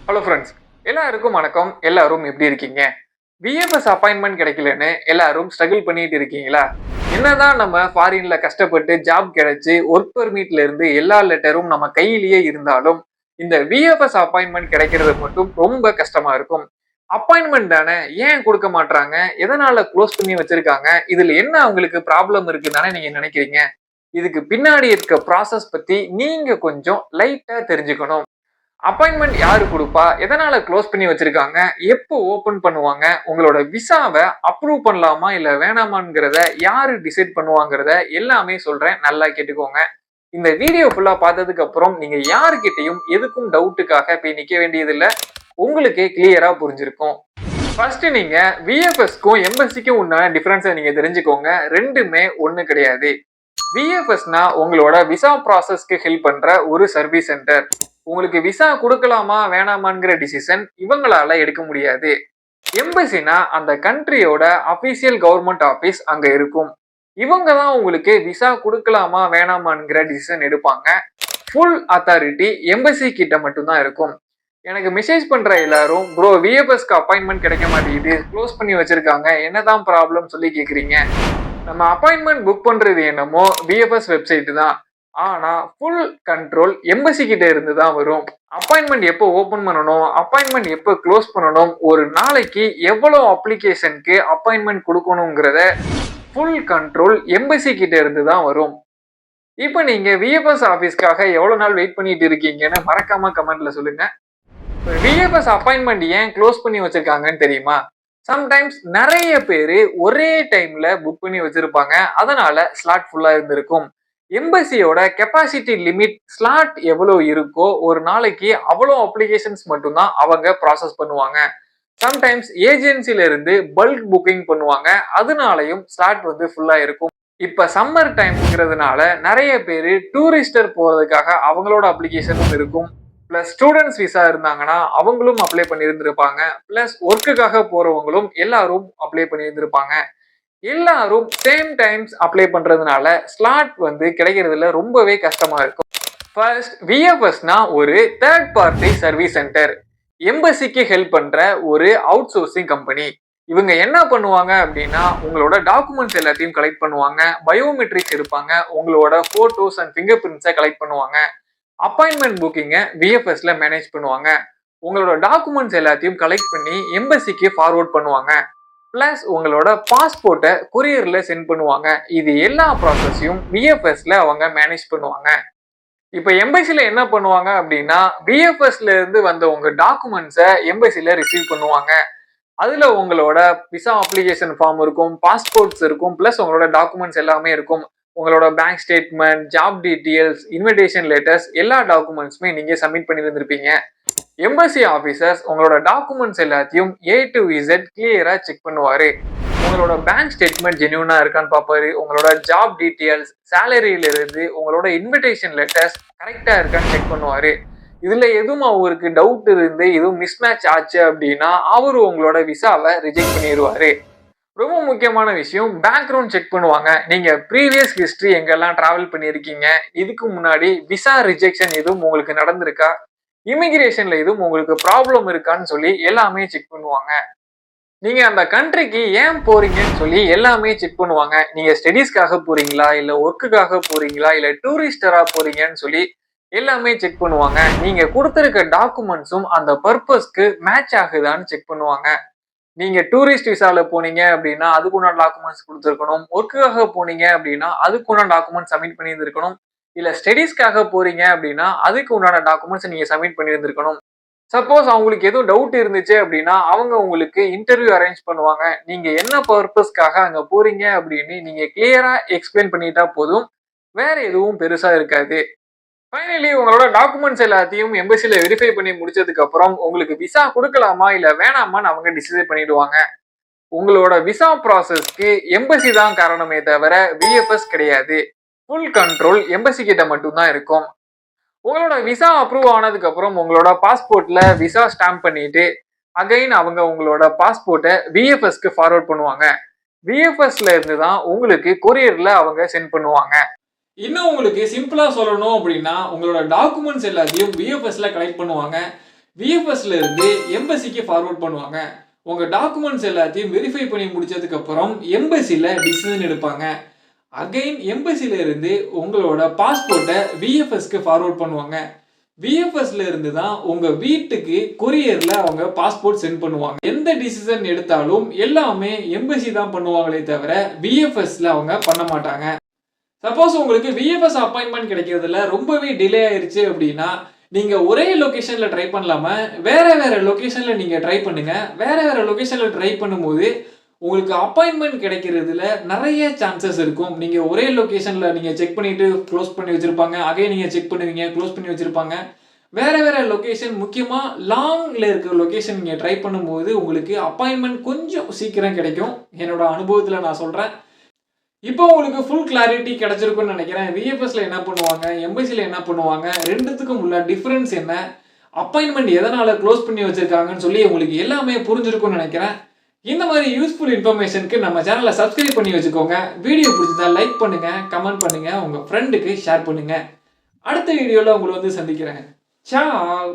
Hello friends, எல்லாருக்கும் வணக்கம். எல்லாரும் எப்படி இருக்கீங்க? விஎஃப்எஸ் அப்பாயின்மெண்ட் கிடைக்கலன்னு எல்லாரும் ஸ்ட்ரகிள் பண்ணிட்டு இருக்கீங்களா? என்னதான் நம்ம ஃபாரின்ல கஷ்டப்பட்டு ஜாப் கிடைச்சு ஒர்க் பெர்மிட்ல இருந்து எல்லா லெட்டரும் நம்ம கையிலேயே இருந்தாலும் இந்த விஎஃப்எஸ் அப்பாயின்மெண்ட் கிடைக்கிறது மட்டும் ரொம்ப கஷ்டமா இருக்கும். அப்பாயின்மெண்ட் தானே, ஏன் கொடுக்க மாட்டாங்க? எதனால க்ளோஸ் பண்ணி வச்சிருக்காங்க? இதுல என்ன அவங்களுக்கு ப்ராப்ளம் இருக்குன்னு தானே நீங்க நினைக்கிறீங்க? இதுக்கு பின்னாடி இருக்க ப்ராசஸ் பத்தி நீங்க கொஞ்சம் லைட்டா தெரிஞ்சுக்கணும். அப்பாயின்மெண்ட் யாரு குடுப்பா? எதனால க்ளோஸ் பண்ணி வச்சிருக்காங்க? எப்போ ஓபன் பண்ணுவாங்க? உங்களோட விசாவ அப்ரூவ் பண்ணலாமா இல்ல வேணாமாங்கிறத யாரு டிசைட் பண்ணுவாங்கிறத எல்லாமே சொல்றேன். நல்லா கேட்டுக்கோங்க. இந்த வீடியோ ஃபுல்லா பார்த்ததுக்கு அப்புறம் நீங்க யாருகிட்டயும் எதுக்கும் டவுட்டுக்காக போய் நிக்க வேண்டியதில்ல. உங்களுக்கே கிளியரா புரிஞ்சிருக்கும். ஃபர்ஸ்ட் நீங்க விஎஃப்எஸ்க்கும் எம்பசிக்கும் உண்டான டிஃபரன்ஸை நீங்க தெரிஞ்சுக்கோங்க. ரெண்டுமே ஒண்ணு கிடையாது. விஎஃப்எஸ்னா உங்களோட விசா ப்ராசஸ்க்கு ஹெல்ப் பண்ற ஒரு சர்வீஸ் சென்டர். உங்களுக்கு விசா கொடுக்கலாமா வேணாமாங்கிற டிசிஷன் இவங்களால எடுக்க முடியாது. எம்பசினா அந்த கண்ட்ரியோட அபிஷியல் கவர்மெண்ட் ஆபீஸ் அங்க இருக்கும். இவங்க தான் உங்களுக்கு விசா கொடுக்கலாமா வேணாமாங்கிற டிசிஷன் எடுப்பாங்க. ஃபுல் அத்தாரிட்டி எம்பசி கிட்ட மட்டும்தான் இருக்கும். எனக்கு மெசேஜ் பண்ற எல்லாரும் ப்ரோ விஎஃப்எஸ்க்கு அப்பாயின்மெண்ட் கிடைக்க மாட்டேங்குது, க்ளோஸ் பண்ணி வச்சிருக்காங்க, என்னதான் ப்ராப்ளம் சொல்லி கேக்குறீங்க. நம்ம அப்பாயின்மெண்ட் புக் பண்றது என்னமோ விஎஃப்எஸ் வெப்சைட் தான். ஆனா ஃபுல் கண்ட்ரோல் எம்பசி கிட்ட இருந்து தான் வரும். அப்பாயின்மெண்ட் எப்போ ஓபன் பண்ணணும், அப்பாயின்மெண்ட் எப்போ க்ளோஸ் பண்ணணும், ஒரு நாளைக்கு எவ்வளவு அப்ளிகேஷனுக்கு அப்பாயின்மெண்ட் கொடுக்கணுங்கிறத ஃபுல் கண்ட்ரோல் எம்பசி கிட்ட இருந்து தான் வரும். இப்போ நீங்க விஎஃப்எஸ் ஆபீஸ்க்காக எவ்வளவு நாள் வெயிட் பண்ணிட்டு இருக்கீங்கன்னு மறக்காம கமெண்ட்ல சொல்லுங்க. விஎஃப்எஸ் அப்பாயின்மெண்ட் ஏன் க்ளோஸ் பண்ணி வச்சிருக்காங்கன்னு தெரியுமா? சம்டைம்ஸ் நிறைய பேரு ஒரே டைம்ல புக் பண்ணி வச்சிருப்பாங்க. அதனால ஸ்லாட் ஃபுல்லா இருந்திருக்கும். எம்பசியோட கெப்பாசிட்டி லிமிட் ஸ்லாட் எவ்வளவு இருக்கோ ஒரு நாளைக்கு அவ்வளோ அப்ளிகேஷன்ஸ் மட்டும்தான் அவங்க ப்ராசஸ் பண்ணுவாங்க. சம்டைம்ஸ் ஏஜென்சில இருந்து பல்க் புக்கிங் பண்ணுவாங்க. அதனாலையும் ஸ்லாட் வந்து ஃபுல்லா இருக்கும். இப்ப சம்மர் டைம்ங்கிறதுனால நிறைய பேரு டூரிஸ்டர் போறதுக்காக அவங்களோட அப்ளிகேஷனும் இருக்கும். பிளஸ் ஸ்டூடெண்ட்ஸ் விசா இருந்தாங்கன்னா அவங்களும் அப்ளை பண்ணியிருந்திருப்பாங்க. பிளஸ் ஒர்க்குக்காக போறவங்களும் எல்லாரும் அப்ளை பண்ணியிருந்திருப்பாங்க. எல்லாரும் சேம் டைம்ஸ் அப்ளை பண்றதுனால ஸ்லாட் வந்து கிடைக்கிறதுல ரொம்பவே கஷ்டமா இருக்கும். ஃபர்ஸ்ட், விஎஃப்எஸ்னா ஒரு தேர்ட் பார்ட்டி சர்வீஸ் சென்டர். எம்பசிக்கு ஹெல்ப் பண்ற ஒரு அவுட் சோர்சிங் கம்பெனி. இவங்க என்ன பண்ணுவாங்க அப்படின்னா உங்களோட டாக்குமெண்ட்ஸ் எல்லாத்தையும் கலெக்ட் பண்ணுவாங்க, பயோமெட்ரிக்ஸ் எடுப்பாங்க, உங்களோட போட்டோஸ் அண்ட் ஃபிங்கர் பிரிண்ட்ஸை கலெக்ட் பண்ணுவாங்க, அப்பாயின்மெண்ட் புக்கிங்கை விஎஃப்எஸ்ல மேனேஜ் பண்ணுவாங்க, உங்களோட டாக்குமெண்ட்ஸ் எல்லாத்தையும் கலெக்ட் பண்ணி எம்பசிக்கு ஃபார்வர்ட் பண்ணுவாங்க, பிளஸ் உங்களோட பாஸ்போர்ட்டை கொரியர்ல சென்ட் பண்ணுவாங்க. இது எல்லா ப்ராசஸையும் விஎஃப்எஸ்ல அவங்க மேனேஜ் பண்ணுவாங்க. இப்ப எம்பசில என்ன பண்ணுவாங்க அப்படின்னா விஎஃப்எஸ்ல இருந்து வந்த உங்க டாக்குமெண்ட்ஸை எம்பசில ரிசீவ் பண்ணுவாங்க. அதுல உங்களோட விசா அப்ளிகேஷன் ஃபார்ம் இருக்கும், பாஸ்போர்ட்ஸ் இருக்கும், பிளஸ் உங்களோட டாக்குமெண்ட்ஸ் எல்லாமே இருக்கும். உங்களோட bank statement, job details, invitation letters எல்லா டாக்குமெண்ட்ஸுமே நீங்க சப்மிட் பண்ணி இருந்திருப்பீங்க. எம்பசி ஆபீசர்ஸ் உங்களோட டாக்குமெண்ட்ஸ் எல்லாத்தையும் A to Z கிளியரா செக் பண்ணுவாரு. உங்களோட பேங்க் ஸ்டேட்மெண்ட் ஜென்யூனா இருக்கான்னு பார்ப்பாரு. உங்களோட ஜாப் டீட்டெயில்ஸ், சேலரியில இருந்து உங்களோட இன்விடேஷன் லெட்டர்ஸ் கரெக்டா இருக்கான்னு செக் பண்ணுவாரு. இதுல எதுவும் அவருக்கு டவுட் இருந்து எதுவும் மிஸ்மேட்ச் ஆச்சு அப்படின்னா அவரு உங்களோட விசாவை ரிஜெக்ட் பண்ணிடுவாரு. ரொம்ப முக்கியமான விஷயம், பேக்ரவுண்ட் செக் பண்ணுவாங்க. நீங்க ப்ரீவியஸ் ஹிஸ்டரி எங்கெல்லாம் டிராவல் பண்ணியிருக்கீங்க, இதுக்கு முன்னாடி விசா ரிஜெக்ஷன் எதுவும் உங்களுக்கு நடந்திருக்கா, இமிகிரேஷன்ல எதுவும் உங்களுக்கு ப்ராப்ளம் இருக்கான்னு சொல்லி எல்லாமே செக் பண்ணுவாங்க. நீங்க அந்த கண்ட்ரிக்கு ஏன் போறீங்கன்னு சொல்லி எல்லாமே செக் பண்ணுவாங்க. நீங்க ஸ்டடீஸ்க்காக போறீங்களா, இல்ல ஒர்க்குக்காக போறீங்களா, இல்ல டூரிஸ்டரா போறீங்கன்னு சொல்லி எல்லாமே செக் பண்ணுவாங்க. நீங்க கொடுத்திருக்க டாக்குமெண்ட்ஸும் அந்த பர்பஸ்க்கு மேட்ச் ஆகுதான்னு செக் பண்ணுவாங்க. நீங்க டூரிஸ்ட் விசால போனீங்க அப்படின்னா அதுக்குண்டான டாக்குமெண்ட்ஸ் கொடுத்துருக்கணும். ஒர்க்குக்காக போனீங்க அப்படின்னா அதுக்குண்டான டாக்குமெண்ட் சப்மிட் பண்ணியிருந்திருக்கணும். இல்ல ஸ்டடீஸ்க்காக போறீங்க அப்படின்னா அதுக்கு உண்டான டாக்குமெண்ட்ஸ் நீங்க சப்மிட் பண்ணியிருந்திருக்கணும். சப்போஸ் அவங்களுக்கு எதுவும் டவுட் இருந்துச்சு அப்படின்னா அவங்க உங்களுக்கு இன்டர்வியூ அரேஞ்ச் பண்ணுவாங்க. நீங்க என்ன பர்பஸ்க்காக அங்க போறீங்க அப்படின்னு நீங்க கிளியரா எக்ஸ்பிளைன் பண்ணிட்டா போதும். வேற எதுவும் பெருசா இருக்காது. ஃபைனலி உங்களோட டாக்குமெண்ட்ஸ் எல்லாத்தையும் எம்பசில வெரிஃபை பண்ணி முடிச்சதுக்கு அப்புறம் உங்களுக்கு விசா கொடுக்கலாமா இல்ல வேணாமான்னு அவங்க டிசைட் பண்ணிடுவாங்க. உங்களோட விசா ப்ராசஸ்க்கு எம்பசி தான் காரணமே தவிர விஎஃப்எஸ் கிடையாது. ஃபுல் கண்ட்ரோல் எம்பசி கிட்ட மட்டும்தான் இருக்கும். உங்களோட விசா அப்ரூவ் ஆனதுக்கு அப்புறம் உங்களோட பாஸ்போர்ட்ல விசா ஸ்டாம்ப் பண்ணிட்டு அகைன் அவங்க உங்களோட பாஸ்போர்ட்டை விஎஃப்எஸ்க்கு ஃபார்வர்ட் பண்ணுவாங்க. விஎஃப்எஸ்ல இருந்து தான் உங்களுக்கு கொரியர்ல அவங்க சென்ட் பண்ணுவாங்க. இன்னும் உங்களுக்கு சிம்பிளா சொல்லணும் அப்படின்னா உங்களோட டாக்குமெண்ட்ஸ் எல்லாத்தையும் விஎஃப்எஸ்ல கலெக்ட் பண்ணுவாங்க. விஎஃப்எஸ்ல இருந்து எம்பசிக்கு ஃபார்வர்ட் பண்ணுவாங்க. உங்க டாக்குமெண்ட்ஸ் எல்லாத்தையும் வெரிஃபை பண்ணி முடிச்சதுக்கு அப்புறம் எம்பசில டிசிஷன் எடுப்பாங்க. அகைன் எம்பசில இருந்து உங்களோட பாஸ்போர்ட்டை விஎஃப்எஸ்க்கு ஃபார்வர்ட் பண்ணுவாங்க. விஎஃப்எஸ்ல இருந்து தான் உங்க வீட்டுக்கு கொரியர்ல அவங்க பாஸ்போர்ட் சென்ட் பண்ணுவாங்க. எந்த டிசிஷன் எடுத்தாலும் எல்லாமே எம்பசி தான் பண்ணுவாங்களே தவிர விஎஃப்எஸ்ல அவங்க பண்ண மாட்டாங்க. சப்போஸ் உங்களுக்கு விஎஃப்எஸ் அப்பாயின்மெண்ட் கிடைக்கிறதுல ரொம்பவே டிலே ஆயிருச்சு அப்படின்னா நீங்க ஒரே லொகேஷன்ல ட்ரை பண்ணலாம வேற வேற லொகேஷன்ல நீங்க ட்ரை பண்ணுங்க. வேற வேற லொகேஷன்ல ட்ரை பண்ணும்போது உங்களுக்கு அப்பாயின்மெண்ட் கிடைக்கிறதுல நிறைய சான்சஸ் இருக்கும். நீங்க ஒரே லொகேஷன்ல நீங்க செக் பண்ணிட்டு க்ளோஸ் பண்ணி வச்சிருப்பாங்க. அகைன் நீங்க செக் பண்ணுவீங்க, க்ளோஸ் பண்ணி வச்சிருப்பாங்க. வேற வேற லொகேஷன், முக்கியமா லாங்ல இருக்கிற லொகேஷன் நீங்க ட்ரை பண்ணும்போது உங்களுக்கு அப்பாயின்மெண்ட் கொஞ்சம் சீக்கிரம் கிடைக்கும். என்னோட அனுபவத்துல நான் சொல்றேன். இப்போ உங்களுக்கு ஃபுல் கிளாரிட்டி கிடைச்சிருக்கும்னு நினைக்கிறேன். விஎஃப்எஸ்ல என்ன பண்ணுவாங்க, எம்பசில என்ன பண்ணுவாங்க, ரெண்டுத்துக்கும் உள்ள டிஃபரன்ஸ் என்ன, அப்பாயின்மெண்ட் எதனால க்ளோஸ் பண்ணி வச்சிருக்காங்கன்னு சொல்லி உங்களுக்கு எல்லாமே புரிஞ்சிருக்கும்னு நினைக்கிறேன். இந்த மாதிரி யூஸ்ஃபுல் இன்ஃபர்மேஷனுக்கு நம்ம சேனலை சப்ஸ்கிரைப் பண்ணி வச்சுக்கோங்க. வீடியோ பிடிச்சதா லைக் பண்ணுங்க, கமெண்ட் பண்ணுங்க, உங்க ஃப்ரெண்டுக்கு ஷேர் பண்ணுங்க. அடுத்த வீடியோல உங்களை வந்து சந்திக்கிறேன். சாவ்.